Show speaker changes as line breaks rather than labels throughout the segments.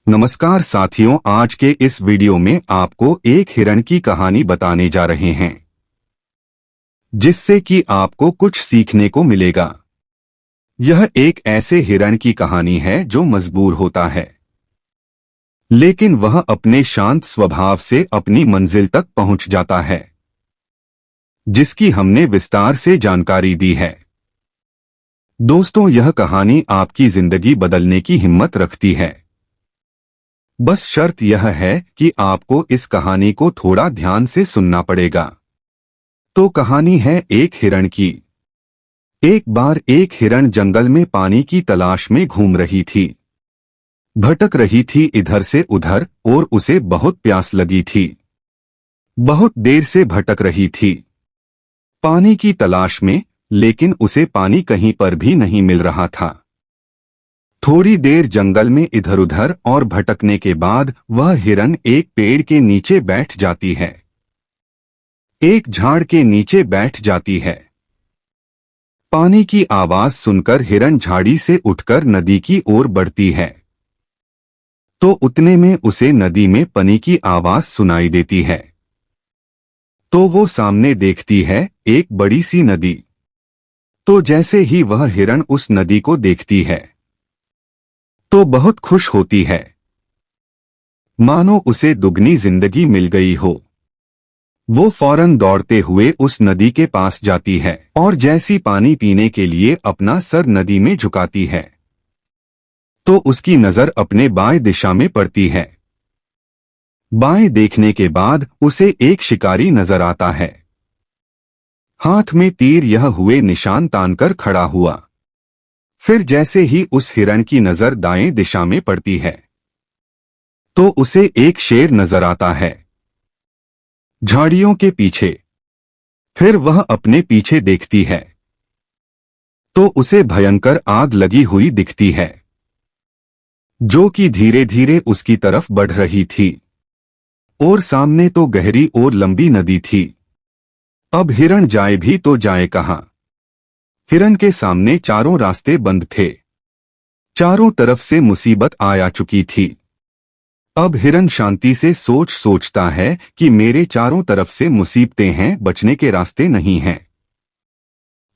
नमस्कार साथियों, आज के इस वीडियो में आपको एक हिरण की कहानी बताने जा रहे हैं जिससे कि आपको कुछ सीखने को मिलेगा। यह एक ऐसे हिरण की कहानी है जो मजबूर होता है, लेकिन वह अपने शांत स्वभाव से अपनी मंजिल तक पहुंच जाता है, जिसकी हमने विस्तार से जानकारी दी है। दोस्तों, यह कहानी आपकी जिंदगी बदलने की हिम्मत रखती है। बस शर्त यह है कि आपको इस कहानी को थोड़ा ध्यान से सुनना पड़ेगा। तो कहानी है एक हिरण की। एक बार एक हिरण जंगल में पानी की तलाश में घूम रही थी। भटक रही थी इधर से उधर और उसे बहुत प्यास लगी थी। बहुत देर से भटक रही थी पानी की तलाश में, लेकिन उसे पानी कहीं पर भी नहीं मिल रहा था। थोड़ी देर जंगल में इधर उधर और भटकने के बाद वह हिरण एक पेड़ के नीचे बैठ जाती है। एक झाड़ के नीचे बैठ जाती है। पानी की आवाज सुनकर हिरण झाड़ी से उठकर नदी की ओर बढ़ती है। तो उतने में उसे नदी में पानी की आवाज सुनाई देती है। तो वो सामने देखती है एक बड़ी सी नदी। तो जैसे ही वह हिरण उस नदी को देखती है तो बहुत खुश होती है, मानो उसे दुगनी जिंदगी मिल गई हो। वो फौरन दौड़ते हुए उस नदी के पास जाती है और जैसी पानी पीने के लिए अपना सर नदी में झुकाती है तो उसकी नजर अपने बाएं दिशा में पड़ती है। बाएं देखने के बाद उसे एक शिकारी नजर आता है। हाथ में तीर यह हुए निशान तानकर खड़ा हुआ। फिर जैसे ही उस हिरण की नजर दाएं दिशा में पड़ती है तो उसे एक शेर नजर आता है झाड़ियों के पीछे। फिर वह अपने पीछे देखती है तो उसे भयंकर आग लगी हुई दिखती है, जो कि धीरे धीरे उसकी तरफ बढ़ रही थी। और सामने तो गहरी और लंबी नदी थी। अब हिरण जाए भी तो जाए कहां। हिरण के सामने चारों रास्ते बंद थे। चारों तरफ से मुसीबत आया चुकी थी। अब हिरण शांति से सोचता है कि मेरे चारों तरफ से मुसीबतें हैं, बचने के रास्ते नहीं हैं।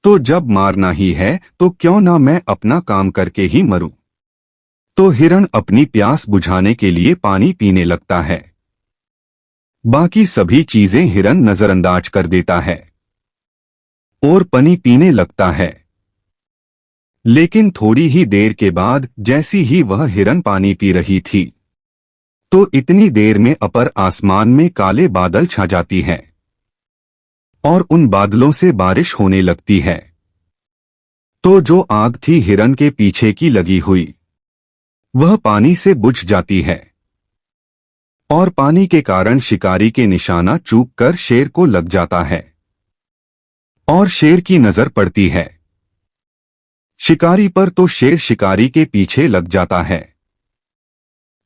तो जब मारना ही है तो क्यों ना मैं अपना काम करके ही मरूं। तो हिरण अपनी प्यास बुझाने के लिए पानी पीने लगता है। बाकी सभी चीजें हिरण नजरअंदाज कर देता है और पानी पीने लगता है। लेकिन थोड़ी ही देर के बाद जैसी ही वह हिरण पानी पी रही थी तो इतनी देर में अपर आसमान में काले बादल छा जाती है और उन बादलों से बारिश होने लगती है। तो जो आग थी हिरण के पीछे की लगी हुई, वह पानी से बुझ जाती है और पानी के कारण शिकारी के निशाना चूक कर शेर को लग जाता है और शेर की नजर पड़ती है शिकारी पर तो शेर शिकारी के पीछे लग जाता है।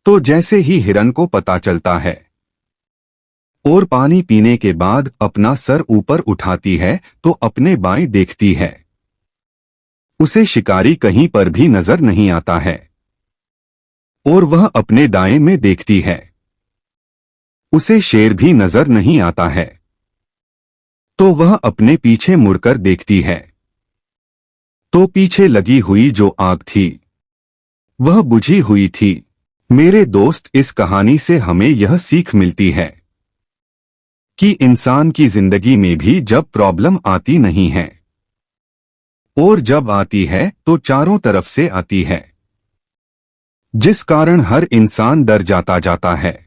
तो जैसे ही हिरण को पता चलता है और पानी पीने के बाद अपना सर ऊपर उठाती है तो अपने बाएं देखती है। उसे शिकारी कहीं पर भी नजर नहीं आता है और वह अपने दाएं में देखती है। उसे शेर भी नजर नहीं आता है। तो वह अपने पीछे मुड़कर देखती है तो पीछे लगी हुई जो आग थी वह बुझी हुई थी। मेरे दोस्त, इस कहानी से हमें यह सीख मिलती है कि इंसान की जिंदगी में भी जब प्रॉब्लम आती नहीं है और जब आती है तो चारों तरफ से आती है, जिस कारण हर इंसान डर जाता है।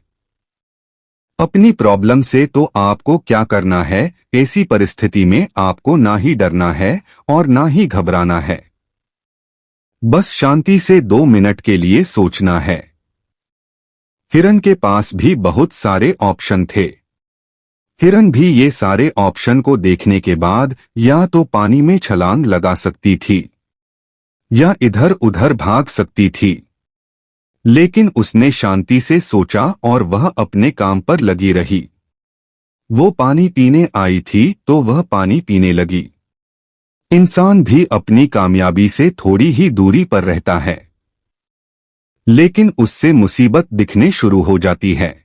अपनी प्रॉब्लम से तो आपको क्या करना है, ऐसी परिस्थिति में आपको ना ही डरना है और ना ही घबराना है। बस शांति से 2 मिनट के लिए सोचना है। हिरण के पास भी बहुत सारे ऑप्शन थे। हिरण भी ये सारे ऑप्शन को देखने के बाद या तो पानी में छलांग लगा सकती थी या इधर उधर भाग सकती थी, लेकिन उसने शांति से सोचा और वह अपने काम पर लगी रही। वो पानी पीने आई थी तो वह पानी पीने लगी। इंसान भी अपनी कामयाबी से थोड़ी ही दूरी पर रहता है। लेकिन उससे मुसीबत दिखने शुरू हो जाती है,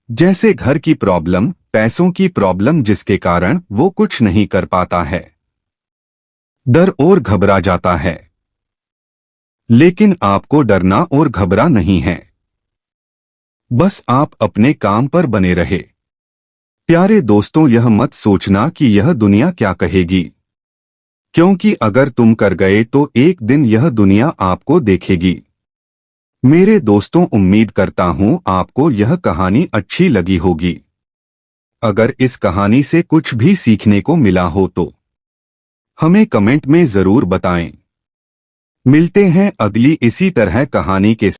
जैसे घर की प्रॉब्लम, पैसों की प्रॉब्लम, जिसके कारण वो कुछ नहीं कर पाता है। डर और घबरा जाता है। लेकिन आपको डरना और घबरा नहीं है, बस आप अपने काम पर बने रहे। प्यारे दोस्तों, यह मत सोचना कि यह दुनिया क्या कहेगी, क्योंकि अगर तुम कर गए तो एक दिन यह दुनिया आपको देखेगी। मेरे दोस्तों, उम्मीद करता हूं आपको यह कहानी अच्छी लगी होगी। अगर इस कहानी से कुछ भी सीखने को मिला हो तो हमें कमेंट में जरूर बताएं। मिलते हैं अगली इसी तरह कहानी के